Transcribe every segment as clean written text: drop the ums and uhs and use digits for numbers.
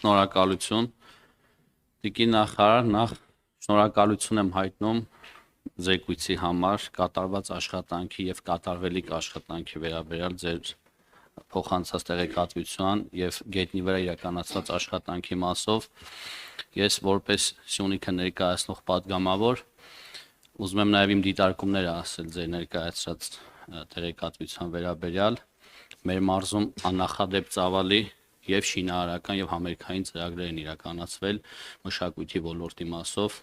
Շնորհակալություն։ Տիկին նախարար, նախ շնորհակալություն եմ հայտնում զեկույցի համար կատարված աշխատանքի եւ կատարվելիք աշխատանքի վերաբերյալ ձեր փոխանցած տեղեկատվության եւ գետնի վրա իրականացված աշխատանքի մասով։ Ես որպես Սյունիքը ներկայացնող падգամավոր ուզում եմ նաեւ իմ դիտարկումները ասել ձեր ներկայացրած տեղեկատվության վերաբերյալ։ Մեր մարզում աննախադեպ ծավալի եւ շինարարական եւ համերգային ծրագրեր են իրականացվել մշակույթի ոլորտի մասով,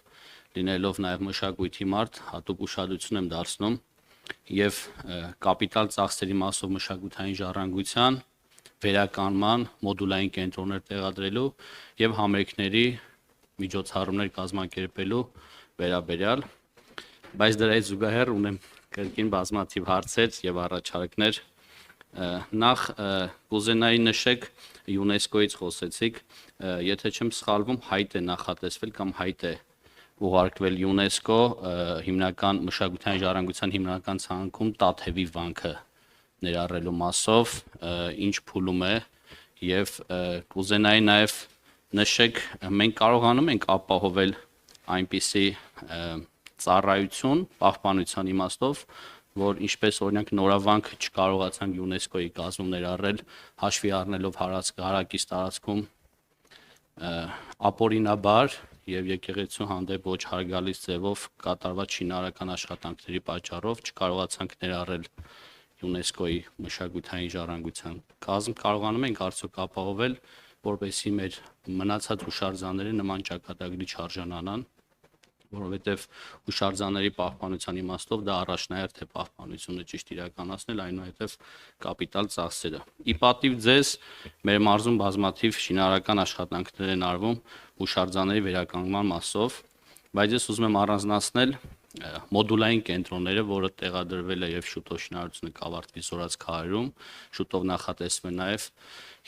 լինելով նաեւ մշակույթի մարդ, հատուկ ուշադրություն եմ դարձնում եւ կապիտալ ծախսերի մասով մշակութային ժառանգության, վերականգնման, մոդուլային կենտրոններ տեղադրելու եւ համերգների միջոցառումներ կազմակերպելու վերաբերյալ, բայց դրայից զուգահեռ ունեմ կրկին բազմաթիվ հարցեր եւ առաջարկներ։ Նախ կուզենայի նշեք ՅՈՒՆԵՍԿՕ-ից խոսեցիք, եթե չեմ սխալվում, հայտ է նախատեսվել կամ հայտ է ուղարկվել ՅՈՒՆԵՍԿՕ հիմնական մշակութային ժառանգության հիմնական ցանկում Տաթևի վանքը ներառելու մասով, ինչ փուլում է եւ կուզենայի նաեւ նշեք, մենք կարողանում ենք ապահովել այնպիսի ծառայություն պահպանության իմաստով, որ ինչպես օրինակ նորավանք չկարողացան ՅՈՒՆԵՍԿՕ-ի կազմում ներառել, հաշվի առնելով հարակից տարածքում ապօրինաբար եւ եկեղեցու հանդեպ ոչ հարգալից ձևով կատարված շինարարական աշխատանքների պատճառով չկարողացանք ներառել ՅՈՒՆԵՍԿՕ-ի մշակութային ժառանգության կազմ, կարողանում ենք արդյոք ապահովել, որպեսզի մեր մնացած հուշարձանները նման ճակատագրի չարժանանան, որովհետև հուշարձանների պահպանության իմաստով դա առաջնահերթ է պահպանությունը ճիշտ իրականացնել, այնուհետև կապիտալ ծախսերը։ Ի պատիվ ձեզ, մեր մարզում բազմաթիվ շինարարական աշխատանքներ են արվում հուշարձանների վերականգնման մասով, բայց ես ուզում եմ առանձնացնել մոդուլային կենտրոնները, որը տեղադրվել է եւ շուտով շինարարությունը կավարտվի Զորաց քարերում, շուտով նախատեսվում է նաեւ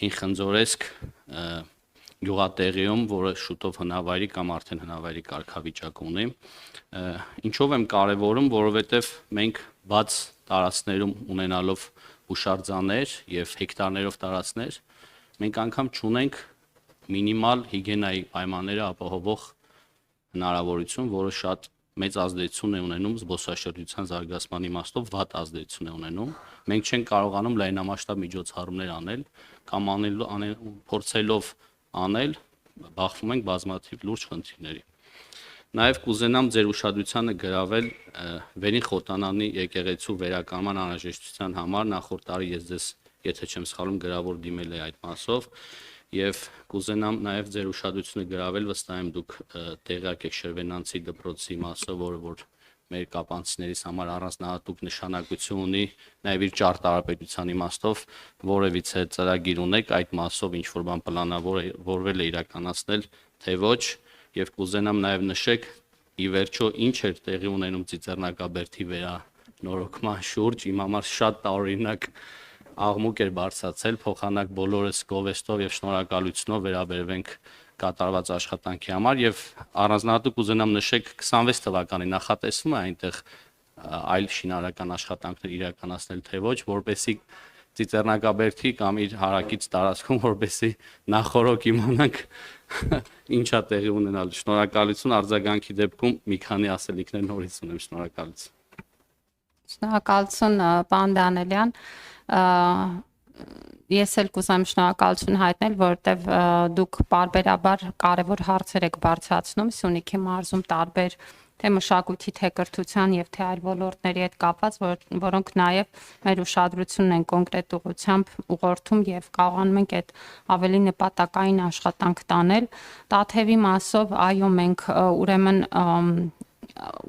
Հին Խնձորեսկ գյուղատեղիում, որը շուտով հնավայրի կամ արդեն հնավայրի կարգավիճակ ունի։ Ինչով եմ կարևորում, որովհետև մենք բաց տարածքներում ունենալով հուշարձաններ եւ հեկտարներով տարածքներ, մենք անգամ չունենք մինիմալ հիգիենայի պայմանները ապահովող հնարավորություն, որը շատ մեծ ազդեցություն է ունենում զբոսաշրջության զարգացման իմաստով, վատ ազդեցություն է ունենում։ Մենք չենք կարողանում լայնամասշտաբ միջոցառումներ անել կամ փորձելով անել, բախվում ենք բազմաթիվ լուրջ խնդիրների։ Նաև կուզենամ ձեր ուշադրությանը գրավել Վերին Խոտանանի եկեղեցու վերականգնման անհրաժեշտության համար նախորդ տարի ես ձեզ, եթե չեմ սխալվում, գրավոր դիմել եմ այդ մասով եւ կուզենամ նաև ձեր ուշադրությունը գրավել, վստահ եմ դուք տեղյակ եք Շրվենանցի դպրոցի մասը, որ մեր կապանցիներից համար առանձնահատուկ նշանակություն ունի, նաև իր ճարտարապետության իմաստով, որևիցե ծրագիր ունեք այդ մասով ինչ որ բան պլանավորվել է իրականացնել, թե ոչ, եւ կուզենամ նաև նշեք ի վերջո ինչ էր տեղի ունենում Ծիծեռնակաբերդի վերանորոգման շուրջ, իմ համար շատ տարօրինակ աղմուկ էր բարձրացել, փոխանակ բոլորս գովեստով եւ շնորհակալությունով վերաբերվենք կատարված աշխատանքի համար եւ առանձնահատուկ ուզենամ նշեք 26 թվականի նախատեսվում է այնտեղ այլ շինարարական աշխատանքներ իրականացնել, թե ոչ, որպեսզի Ծիծեռնակաբերդի կամ իր հարակից տարածքում, որպեսզի նախորոք իմանանք ինչա տեղի ունենալ։ Շնորհակալություն, արձագանքի դեպքում մի քանի ասելիքներ նորից ունեմ, շնորհակալություն։ Շնորհակալություն, պարոն Դանելյան։ Ես էլ կուզեմ շնորհակալություն հայտնել, որովհետև դուք պարբերաբար կարևոր հարցեր եք բարձրացնում Սյունիքի մարզում տարբեր թե մշակույթի, թե կրթության եւ թե այլ ոլորտների հետ կապված, որոնք նաեւ մեր ուշադրությունն են կոնկրետ ուղղությամբ ուղղորդում եւ կարողանում ենք այդ ավելի նպատակային աշխատանք տանել։ Տաթևի մասով, այո, մենք ուրեմն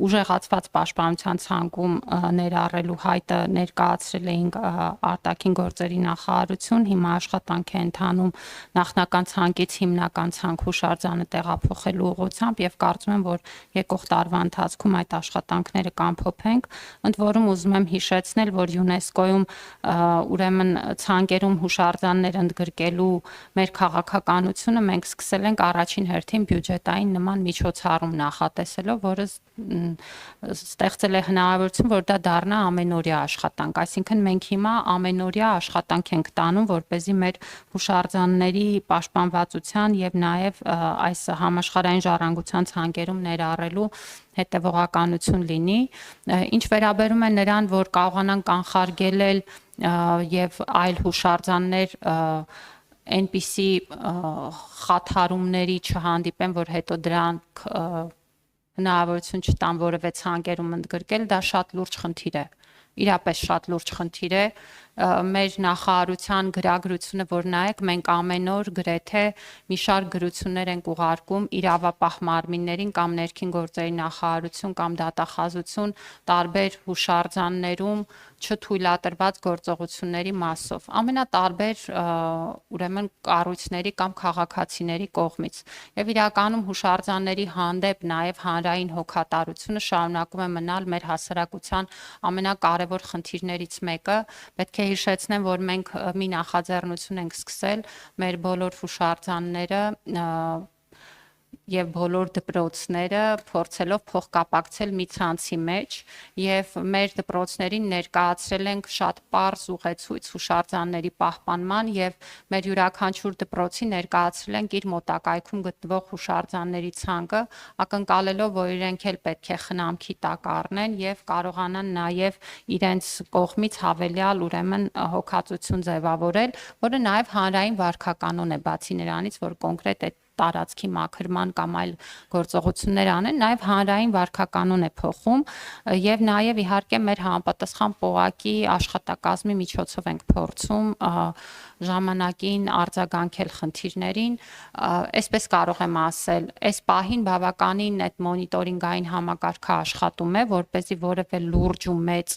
ուժեղացված պաշտպանության ցանկում ներառելու հայտը ներկայացրել էինք արտաքին գործերի նախարարություն, հիմա աշխատանք է ընթանում նախնական ցանկից հիմնական ցանկ հուշարձանը տեղափոխելու ուղղությամբ եւ կարծում եմ, որ եկող տարվա ընթացքում այդ աշխատանքները կամփոփենք, ընդ որում ուզում եմ հիշեցնել, որ ՅՈՒՆԵՍԿՕ-ում ուրեմն ցանկերում հուշարձաններ ընդգրկելու մեր քաղաքականությունը մենք սկսել ենք առաջին հերթին բյուջետային նման միջոցառում նախատեսելով, որը ստեղծել է հնարավորություն, որ դա դառնա ամենօրյա աշխատանք, այսինքն մենք հիմա ամենօրյա աշխատանք ենք տանում, որպեսզի մեր հուշարձանների պաշտպանվածության եւ նաեւ այս համաշխարհային ժառանգության ցանկերում ներառելու հետևողականություն լինի, ինչ վերաբերում է նրան, որ կարողանան կանխարգելել եւ այլ հուշարձաններ այնպիսի խաթարումների չհանդիպեն, որ հետո դրանք հնարավորություն չտան որևէ ցանկերում ընդգրկել, դա շատ լուրջ խնդիր է, իրապես շատ լուրջ խնդիր է, մեր նախարարության գրագրությունը, որ նայեք, մենք ամեն օր գրեթե մի շարք գրություններ ենք ուղարկում իրավապահ մարմիններին կամ ներքին գործերի նախարարություն կամ դատախազություն տարբեր հուշարձաններում չթույլատրված գործողությունների մասով, ամենատարբեր ուրեմն կառույցների կամ քաղաքացիների կողմից եւ իրականում հուշարձանների հանդեպ նաեւ հանրային հոգատարությունը շարունակում է մնալ մեր հասարակության ամենակարևոր խնդիրներից մեկը, պետք է հիշեցնեմ, որ մենք մի նախաձեռնություն ենք սկսել մեր բոլոր հուշարձանները եւ բոլոր դպրոցները փորձելով փոխկապակցել մի ցանցի մեջ եւ մեր դպրոցներին ներկայացրել ենք շատ պարզ ուղեցույց հուշարձանների պահպանման եւ մեր յուրաքանչյուր դպրոցի ներկայացրել ենք իր մոտակայքում գտնվող հուշարձանների ցանկը, ակնկալելով, որ իրենք էլ պետք է խնամքի տակ առնեն եւ կարողանան նաեւ իրենց կողմից հավելյալ ուրեմն հոգացություն ձևավորել, որը նաեւ հանրային վարքականon է, բացի նրանից, որ կոնկրետ է տարածքի մաքրման կամ այլ գործողություններ անեն, նաև հանրային վարքականon է փոխում եւ նաև իհարկե մեր համապատասխան պողակի աշխատակազմի միջոցով ենք փորձում ժամանակին արձագանքել խնդիրներին, այսպես կարող եմ ասել, այս պահին բավականին այդ մոնիտորինգային համակարգը աշխատում է, որպեսզի որևէ լուրջ ու մեծ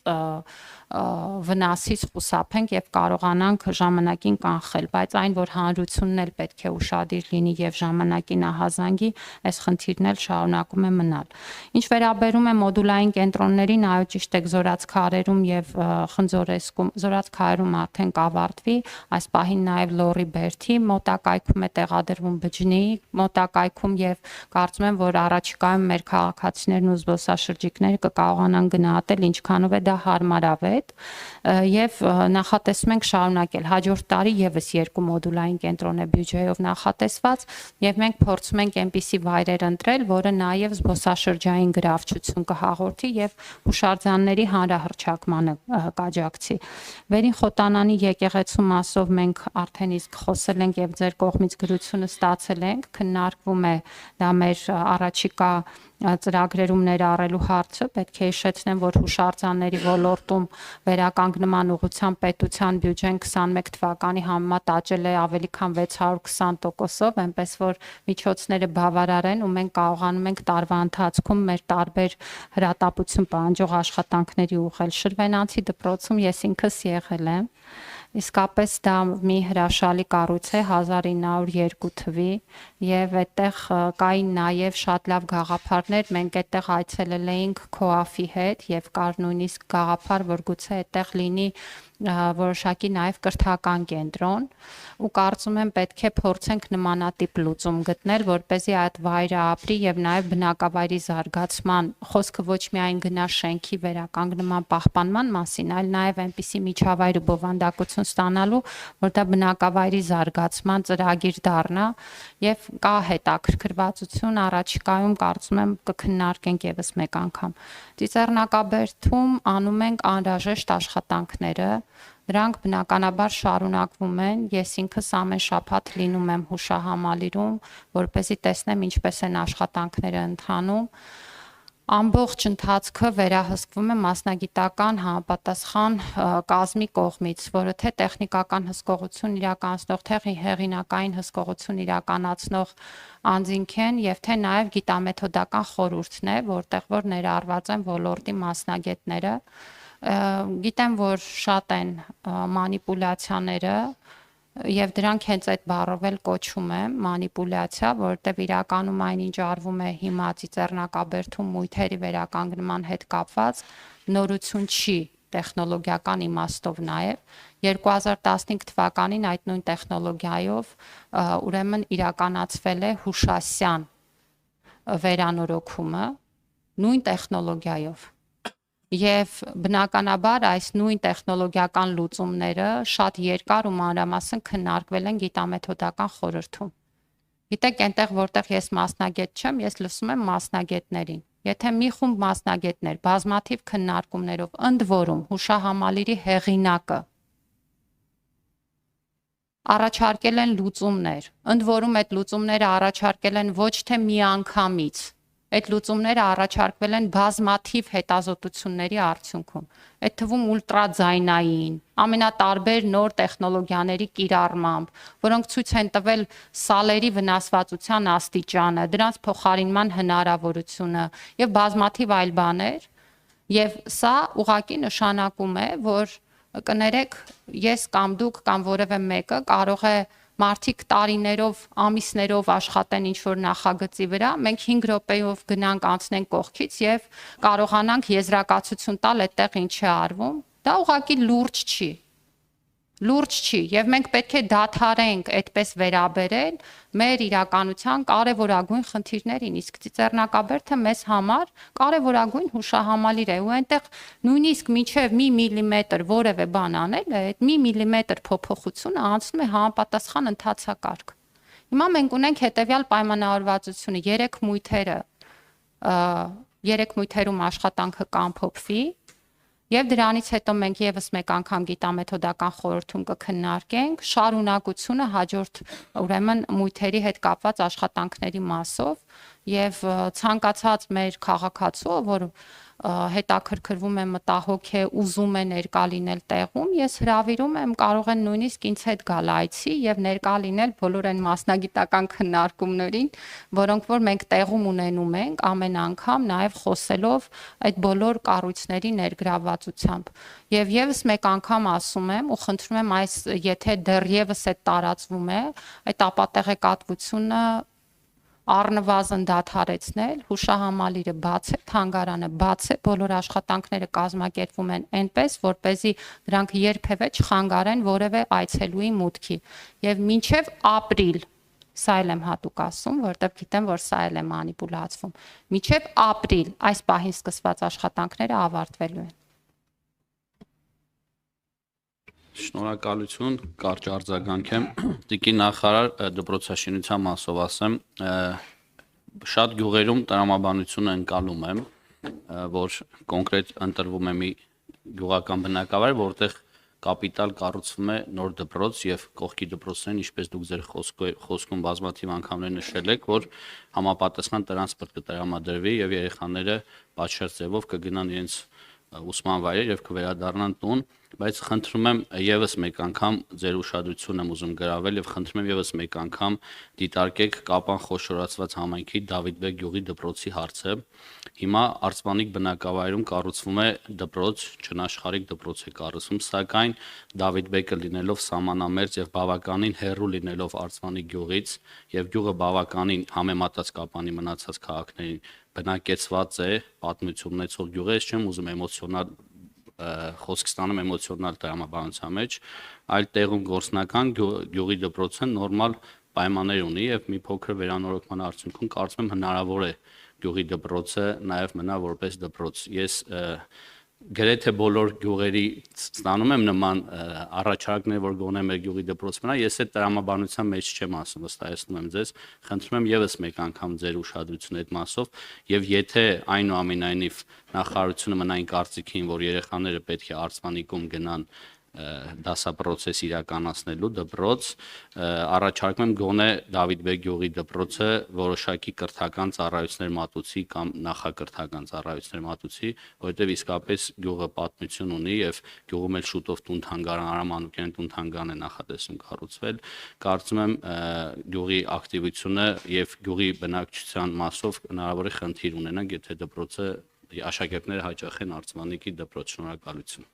վնասից խուսափենք եւ կարողանանք ժամանակին կանխել, բայց այն, որ հանրությունն էլ պետք է ուշադիր լինի եւ ժամանակին ահազանգի, այս խնդիրն էլ շարունակում է մնալ։ Ինչ վերաբերում է մոդուլային կենտրոններին, այո, ճիշտ եք, Զորաց քարերում եւ Խնձորեսկում, Զորաց քարերում արդեն կավարտվի, այս պահին նաեւ Լոռի Բերդի մոտակայքում է տեղադրվում բջնի մոտակայքում եւ կարծում եմ, որ առաջիկայում մեր քաղաքացիներն ու զբոսաշրջիկները կկարողանան գնահատել ինչքանով է դա հարմարավետ եւ նախատեսում ենք շարունակել։ Հաջորդ տարի եւս 2 մոդուլային կենտրոն է բյուջեով նախատեսված եւ մենք փորձում ենք այնպիսի վայրեր ընտրել, որը նաեւ զբոսաշրջային գրավչություն կհաղորդի եւ հուշարձանների հանրահռչակմանը կաջակցի։ Վերին Խոտանանի եկեղեցու մասով մենք արդեն իսկ խոսել ենք եւ ձեր կողմից գրությունը ստացել ենք, քննարկվում է դա մեր առաջիկա ծրագրերում ներառելու հարցը, պետք է հիշեցնեմ, որ հուշարձանների ոլորտում վերականգնման ուղղությամբ պետության բյուջեն 21 թվականի համեմատ աճել է ավելի քան 620%-ով, այնպես որ միջոցները բավարար են ու մենք կարողանում ենք տարվա ընթացքում մեր տարբեր հրատապություն պահանջող աշխատանքների ուղղել։ Շրվենանցի դպրոցում ես ինքս եղել եմ, իսկապես դա մի հրաշալի կառույց է 1902 թվի եւ այդտեղ կային նաեւ շատ լավ գաղափարներ, մենք այդտեղ այցելել էինք ՔՕԱՖ-ի հետ եւ կար նույնիսկ գաղափար, որ գուցե այդտեղ լինի որոշակի նաև կրթական կենտրոն ու կարծում եմ պետք է փորձենք նմանատիպ լուծում գտնել, որպեսզի այդ վայրը ապրի եւ նաև բնակավայրի զարգացման, խոսքը ոչ միայն գնա շենքի վերականգնման պահպանման մասին, այլ նաև այնպիսի միջավայր ու բովանդակություն ստանալու, որ դա բնակավայրի զարգացման ծրագիր դառնա եւ կա հետաքրքրվածություն առաջիկայում կարծում եմ կքննարկենք եւս մեկ անգամ։ Ծիծեռնակաբերդում անում ենք անհրաժեշտ աշխատանքները, դրանք բնականաբար շարունակվում են, ես ինքս ամեն շաբաթ լինում եմ հուշահամալիրում, որպեսզի տեսնեմ ինչպես են աշխատանքները ընթանում, ամբողջ ընթացքը վերահսկվում է մասնագիտական համապատասխան կազմի կողմից, որը թե տեխնիկական հսկողություն իրականացնող, թե հեղինակային հսկողություն իրականացնող անձինք են եւ թե նաեւ գիտամեթոդական խորհուրդն է, որտեղ որ ներառված են ոլորտի մասնագետները, գիտեմ, որ շատ են մանիպուլյացիաները եւ դրանք հենց այդ բառով էլ կոչում եմ մանիպուլյացիա, որտեղ իրականում այնինչ արվում է հիմա Ծիծեռնակաբերդում մույթերի վերականգնման հետ կապված նորություն չի տեխնոլոգիական իմաստով նաեւ 2015 թվականին այդ նույն տեխնոլոգիայով ուրեմն իրականացվել է հուշասյան վերանորոգումը նույն տեխնոլոգիայով։ Եվ բնականաբար այս նույն տեխնոլոգիական լուծումները շատ երկար ու մանրամասն քննարկվել են գիտամեթոդական խորհրդում։ Գիտեք, այնտեղ որտեղ ես մասնագետ չեմ, ես լսում եմ մասնագետներին։ Եթե մի խումբ մասնագետներ բազմաթիվ քննարկումներով ընդ որում հուշահամալիրի հեղինակը առաջարկել են լուծումներ, ընդ որում այդ լուծումները առաջարկել են ոչ թե միանգամից, այդ լուծումները առաջարկվել են բազմաթիվ հետազոտությունների արդյունքում։ Այդ թվում ուլտրաձայնային, ամենատարբեր նոր տեխնոլոգիաների կիրառմամբ, որոնք ցույց են տվել սալերի վնասվածության աստիճանը, դրանց փոխարինման հնարավորությունը եւ բազմաթիվ այլ բաներ, եւ սա ուղղակի նշանակում է, որ կներեք, ես կամ դուք կամ որևէ մեկը կարող է մարդիկ տարիներով, ամիսներով աշխատեն ինչ-որ նախագծի վրա, մենք 5 րոպեով գնանք անցնենք կողքից եւ կարողանանք եզրակացություն տալ այդտեղ ինչ է արվում։ Դա ուղղակի լուրջ չի։ Լուրջ չի եւ մենք պետք է դադարենք այդպես վերաբերել մեր իրականության կարևորագույն խնդիրներին, իսկ ծիծեռնակաբերդը մեզ համար կարևորագույն հուշահամալիր է ու այնտեղ նույնիսկ մինչեւ մի միլիմետր որևէ բան անել է, այդ մի միլիմետր փոփոխությունը անցնում է համապատասխան ընթացակարգ։ Հիմա մենք ունենք հետեւյալ պայմանավորվածությունը՝ 3 մույթերում աշխատանքը կամփոփվի Եվ դրանից հետո մենք եւս մեկ անգամ գիտամեթոդական խորհրդում կքննարկենք շարունակությունը հաջորդ ուրեմն մույթերի հետ կապված աշխատանքների մասով եւ ցանկացած մեր քաղաքացու, որ հետաքրքրվում է մտահոգ է, ուզում է ներկա լինել տեղում, ես հրավիրում եմ, կարող են նույնիսկ ինձ հետ գալ այցի եւ ներկա լինել բոլոր այն մասնագիտական քննարկումներին, որոնք որ մենք տեղում ունենում ենք ամեն անգամ նաեւ խոսելով այդ բոլոր կառույցների ներգրավվածությամբ։ Եվ եւս մեկ անգամ ասում եմ ու խնդրում եմ այս եթե դեռևս է տարածվում է, այդ ապատեղեկատվությունը առնվազն դադարեցնել, հուշահամալիրը բաց է, թանգարանը բաց է, բոլոր աշխատանքները կազմակերպվում են այնպես, որպեսզի դրանք երբևէ չխանգարեն որևէ այցելուի մուտքի։ Եվ մինչև ապրիլ, սա էլ եմ հատուկ ասում, որտեղ գիտեմ, որ սա էլ է մանիպուլացվում։ Մինչև ապրիլ այս պահին սկսված աշխատանքները ավարտվելու են։ Շնորհակալություն, կարճ արձագանք եմ։ Տիկին նախարար դպրոցաշինության մասով ասեմ, շատ գյուղերում տրամաբանությունը ընկալում եմ, որ կոնկրետ ընտրվում է մի գյուղական բնակավայր, որտեղ կապիտալ կառուցվում է նոր դպրոց եւ կողքի դպրոցներն, ինչպես դուք ձեր խոսքում բազմաթիվ անգամներ նշել եք, որ համապատասխան տրանսպորտ կտրամադրվի եւ երեխաները պատշաճ ձևով կգնան իրենց ուսման վայրեր եւ կվերադառնան տուն, բայց խնդրում եմ եւս մեկ անգամ ձեր ուշադրությունն եմ ուզում գրավել եւ խնդրում եմ եւս մեկ անգամ դիտարկեք Կապան խոշորացված համայնքի Դավիթբեկ գյուղի դպրոցի հարցը։ Հիմա Արծվանիկ բնակավայրում կառուցվում է դպրոց, Չնաշխարհիկ դպրոց է կառուցվում, սակայն Դավիթբեկը լինելով սահմանամերձ եւ բավականին հեռու լինելով Արծվանիկ գյուղից եւ գյուղը բավականին համեմատած Կապանի մնացած քաղաքներին բնակեցված է, պատմություն ունեցող գյուղ է, չեմ ուզում էմոցիոնալ խոսք ստանամ էմոցիոնալ տրամաբանության մեջ, այլ տեղում գործնական գյուղի դպրոցը նորմալ պայմաններ ունի եւ մի փոքր վերանորոգման արդյունքում կարծում եմ հնարավոր է գյուղի դպրոցը նաեւ մնա որպես դպրոց։ Ես գրեթե բոլոր գյուղերի ստանում եմ նման առաջարկներ, որ գոնե մեր գյուղի դպրոց մնա, ես այդ տրամաբանության մեջ չեմ ասում, վստահեցնում եմ ձեզ, խնդրում եմ եւս մեկ անգամ ձեր ուշադրությունը այդ մասով եւ եթե այնուամենայնիվ նախարարությունը մնա այն կարծիքին, որ երեխաները պետք է Արցվանիկում գնան դասապրոցես իրականացնելու դպրոց, առաջարկում եմ գոնե Դավիթբեկ գյուղի դպրոցը որոշակի կրթական ծառայություններ մատուցի կամ նախակրթական ծառայություններ մատուցի, որովհետև իսկապես գյուղը պատմություն ունի եւ գյուղում էլ շուտով տուն-թանգարան Արամ Մանուկյանի տուն-թանգարան է նախատեսում կառուցվել։ Կարծում եմ գյուղի ակտիվությունը եւ գյուղի բնակչության մասով հնարավոր է խնդիր ունենանք, եթե դպրոցը աշակերտները հաճախեն Արցվանիկի դպրոց։ Շնորհակալություն։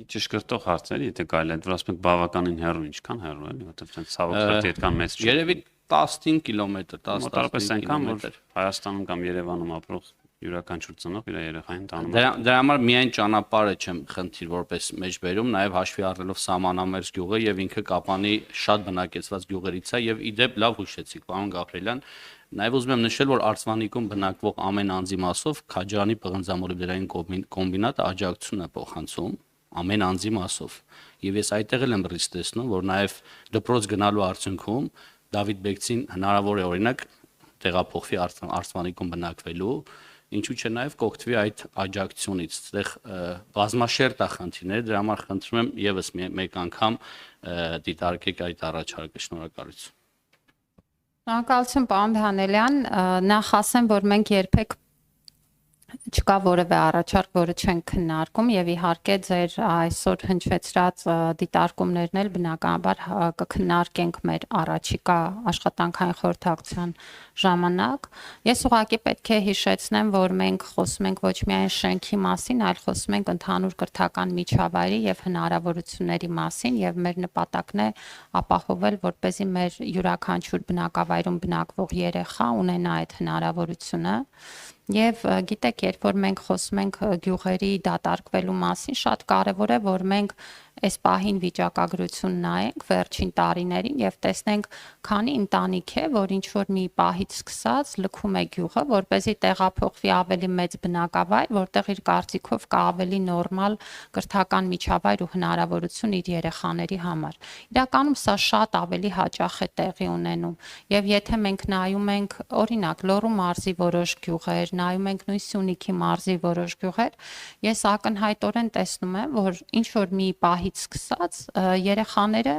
Ճշգրտող հարցեր, եթե կարելի է, դեռ ասենք բավականին հեռու, ինչքան հեռու է, որովհետև ցենց ցավոք այդքան մեծ չէ։ Երևի 15 կիլոմետր, 10-15 մոտավորապես այնքան, որ կիլոմետր։ Հայաստանում կամ Երևանում ապրող յուրաքանչյուր ծնող իր երեխային տանում։ Դրա համար միայն ճանապարհը չեմ խնդիր որպես մեջբերում, նաև հաշվի առնելով սահմանամերձ գյուղը եւ ինքը Կապանի շատ բնակեցված գյուղերից է եւ իդեպ լավ հուշեցիք, պարոն Գաբրելյան, նաև ուզում եմ նշել, որ Արցվանիկում բնակվող ամեն անձի մասով Քաջարանի պղնձամոլիբդենային կոմբինատը աջակցություն է փոխանցում ամեն անձի մասով։ Եվ ես այդտեղ էլ եմ բռիչ տեսնում, որ նաև դպրոց գնալու արդյունքում Դավիթ Բեկցին հնարավոր է օրինակ տեղափոխվի Արցվանիկում բնակվելու, ինչու՞ չէ նաև կօգտվի այդ աջակցությունից։ Այդտեղ բազմաշերտ է խնդիրները, դրա համար խնդրում եմ եւս մեկ անգամ դիտարկեք այդ առաջարկը, շնորհակալություն։ Շնորհակալություն, պարոն Դանելյան, նախ ասեմ, որ մենք երբեք չկա որևէ առաջարկ, որը չենք քննարկում եւ իհարկե ձեր այսօր հնչեցրած դիտարկումներն էլ բնականաբար կքննարկենք մեր առաջիկա աշխատանքային խորհրդակցության ժամանակ։ Ես ուղղակի պետք է հիշեցնեմ, որ մենք խոսում ենք ոչ միայն շենքի մասին, այլ խոսում ենք ընդհանուր կրթական միջավայրի եւ հնարավորությունների մասին եւ մեր նպատակն է ապահովել, որպեսզի մեր յուրաքանչյուր բնակավայրում բնակվող երեխա ունենա այդ հնարավորությունը։ Եվ գիտեք, երբ որ մենք խոսում ենք գյուղերի դատարկվելու մասին, շատ կարևոր է, որ մենք այս պահին վիճակագրություն նայենք վերջին տարիներին եւ տեսնենք քանի ընտանիք է, որ ինչ որ մի պահից սկսած լքում է գյուղը, որպեսզի տեղափոխվի ավելի մեծ բնակավայր, որտեղ իր կարծիքով կա ավելի նորմալ կրթական միջավայր ու հնարավորություն իր երեխաների համար։ Իրականում սա շատ ավելի հաճախ է տեղի ունենում եւ եթե մենք նայում ենք օրինակ Լոռու մարզի որոշ գյուղեր, նայում ենք նույն Սյունիքի մարզի որոշ գյուղեր, ես ակնհայտորեն տեսնում եմ, որ ինչ որ մի պահից սկսած երեխաները,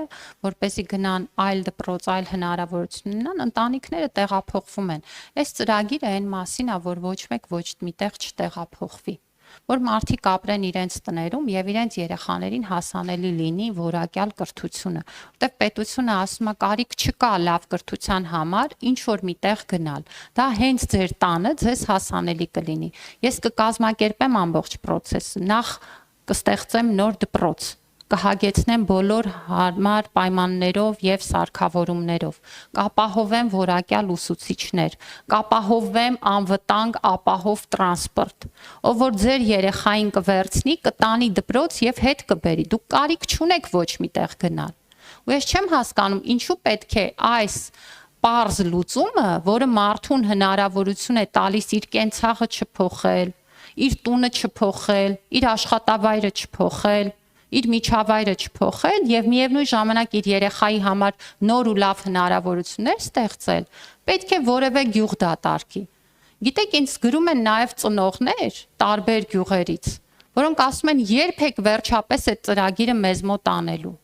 որպեսզի գնան այլ դպրոց, այլ հնարավորություն ունենան, ընտանիքները տեղափոխվում են։ Այս ծրագիրը այն մասին է, որ ոչ մեկ ոչ միտեղ չտեղափոխվի, որ մարդիկ ապրեն իրենց տներում եւ իրենց երեխաներին հասանելի լինի որակյալ կրթությունը, որտեղ պետությունը ասում է կարիք չկա լավ կրթության համար ինչ որ միտեղ գնալ, դա հենց ձեր տանը ձեզ հասանելի կլինի։ Ես կկազմակերպեմ ամբողջ process-ը, նախ կստեղծեմ նոր դպրոց, կհագեցնեմ բոլոր հարմար պայմաններով եւ սարքավորումներով, կապահովեմ որակյալ ուսուցիչներ, կապահովեմ անվտանգ ապահով տրանսպորտ, ով որ ձեր երեխային կվերցնի, կտանի դպրոց եւ հետ կբերի։ Դուք կարիք չունեք ոչ միտեղ գնալ։ Ու ես չեմ հասկանում, ինչու պետք է այս պարզ լուծումը, որը մարդուն հնարավորություն է տալիս իր կենցաղը չփոխել, իր տունը չփոխել, իր աշխատավայրը չփոխել, իր միջավայրը չփոխել եւ միևնույն ժամանակ իր երեխայի համար նոր ու լավ հնարավորություններ ստեղծել, պետք է որևէ գյուղ դատարկի։ Գիտեք, ինձ գրում են նաեւ ծնողներ տարբեր գյուղերից, որոնք ասում են երբեք վերջապես այդ ծրագիրը մեզ մոտ անելու,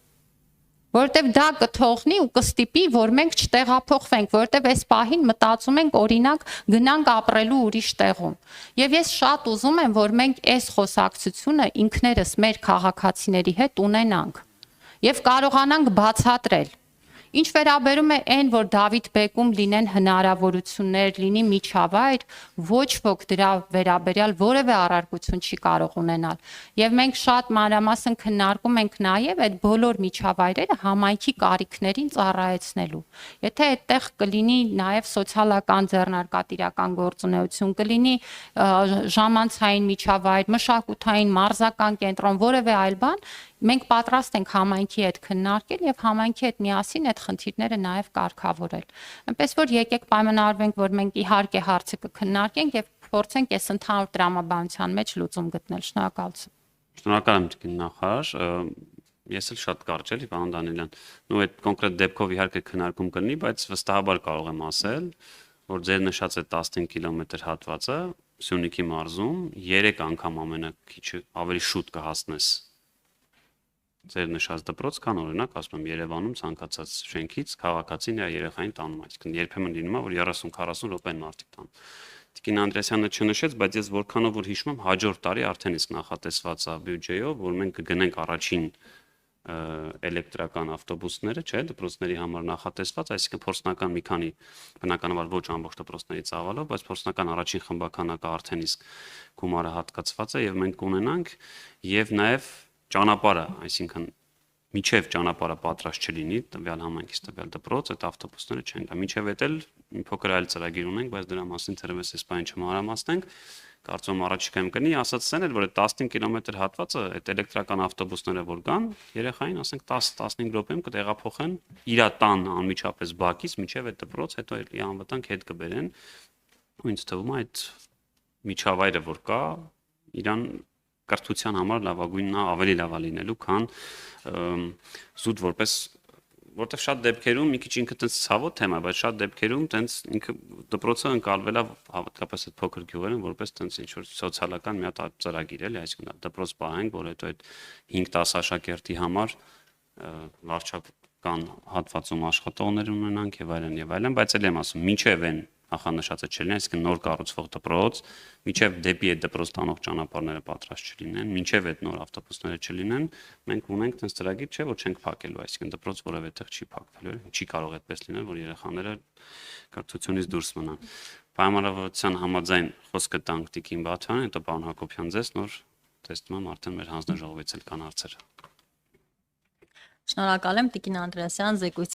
որովհետեւ դա կթողնի ու կստիպի, որ մենք չտեղափոխվենք, որովհետեւ այս պահին մտածում ենք օրինակ գնանք ապրելու ուրիշ տեղում։ Եվ ես շատ ուզում եմ, որ մենք այս խոսակցությունը ինքներս մեր քաղաքացիների հետ ունենանք եւ կարողանանք բացատրել։ Ինչ վերաբերում է այն, որ Դավիթ Բեկում լինեն հնարավորություններ, լինի միջավայր, ոչ ոք դրա վերաբերյալ որևէ առարկություն չի կարող ունենալ։ Եվ մենք շատ մանրամասն քննարկում ենք նաև այդ բոլոր միջավայրերը համայնքի կարիքներին ծառայեցնելու։ Եթե այդտեղ կլինի նաև սոցիալական ձեռնարկատիրական գործունեություն, կլինի ժամանցային միջավայր, մշակութային, մարզական կենտրոն, որևէ այլ բան, մենք պատրաստ ենք համայնքի հետ քննարկել եւ համայնքի հետ միասին այդ խնդիրները նաեւ կարգավորել։ Այնպես որ եկեք պայմանավորվենք, որ մենք իհարկե հարցը կքննարկենք եւ փորձենք այս ընդհանուր տրամաբանության մեջ լուծում գտնել։ Շնորհակալություն։ Շնորհակալ եմ թիկին նախարար։ Ես էլ շատ կարճ էլի, պարոն Դանելյան։ Նու այդ կոնկրետ դեպքով իհարկե քննարկում կլինի, բայց վստահաբար կարող եմ ասել, որ ձեր նշած այդ 15 կիլոմետր հատվածը Սյունիքի մարզում 3 անգամ ամենակիչը ավելի շուտ կհասնես ձեր նշած դպրոց, քան օրինակ ասում եմ Երևանում ցանկացած շենքից քաղաքացին իր երեխային տանում, այսինքն երբեմն լինում է որ 30-40 րոպեն մարդիկ տան։ Տիկին Անդրեասյանը չնշեց, բայց ես որքանով որ հիշում եմ, հաջորդ տարի արդեն իսկ նախատեսված է բյուջեով, որ մենք կգնենք առաջին էլեկտրական ավտոբուսները, չէ, դպրոցների համար նախատեսված, այսինքն փորձնական մի քանի բնականաբար ոչ ամբողջ դպրոցների ծավալով, բայց փորձնական առաջին խմբականակը արդեն իսկ գումարը հատկացված է եւ մենք կունենանք եւ նաեւ ճանապարհը, այսինքն միջև ճանապարհը պատրաստ չլինի տվյալ համայնքից տվյալ դպրոց, այդ ավտոբուսները չեն գա։ Միջև էդ էլ մի փոքր այլ ծրագիր ունենք, բայց դրա մասին թերևս այս բանը չմանրամասնենք։ Կարծում եմ առաջիկայում կնի, ասած ցեն էլ, որ այդ 15 կիլոմետր հատվածը, այդ էլեկտրական ավտոբուսները որ կան, երեխային, ասենք 10-15 րոպեում կտեղափոխեն իր տան անմիջապես բակից մինչև այդ դպրոց, հետո էլի անվտանգ հետ կբերեն։ Ու ինձ թվում է այդ միջավայրը որ կա, իրան կրթության համար լավագույնն է, ավելի լավ է լինելու, քան զուտ որպես որտեվ շատ դեպքերում մի քիչ ինքը տենց ցավոտ թեմա, բայց շատ դեպքերում տենց ինքը դպրոցը ընկալվել է հատկապես այդ փոքր գյուղերում որպես տենց ինչ որ սոցիալական մի հատ ծրագիր էլի, այսինքն դպրոց պահենք, որ հետո այդ 5-10 աշակերտի համար վարչական հատվածում աշխատողներ ունենանք եւ այլն, բայց էլ եմ ասում, մինչեւ այն նախանշածը չլինի, այսինքն նոր կառուցվող դպրոց, մինչև դեպի այդ դպրոց տանող ճանապարհները պատրաստ չլինեն, մինչև այդ նոր ավտոբուսները չլինեն, մենք ունենք այնպես ծրագիր, չէ, որ չենք փակելու, այսինքն դպրոց որևէ տեղ չի փակվելու, չի կարող այդպես լինել, որ երեխաները կրթությունից դուրս մնան։ Պայմանավորվածության համաձայն խոսքը տանք Տիկին Բաթյանին, հետո պարոն Հակոբյան ձեզ նոր տեսնում եմ արդեն մեր հանձնաժողովից էլ կան հարցեր։ Շնորհակալ եմ Տիկին Անդրեասյան զեկույցի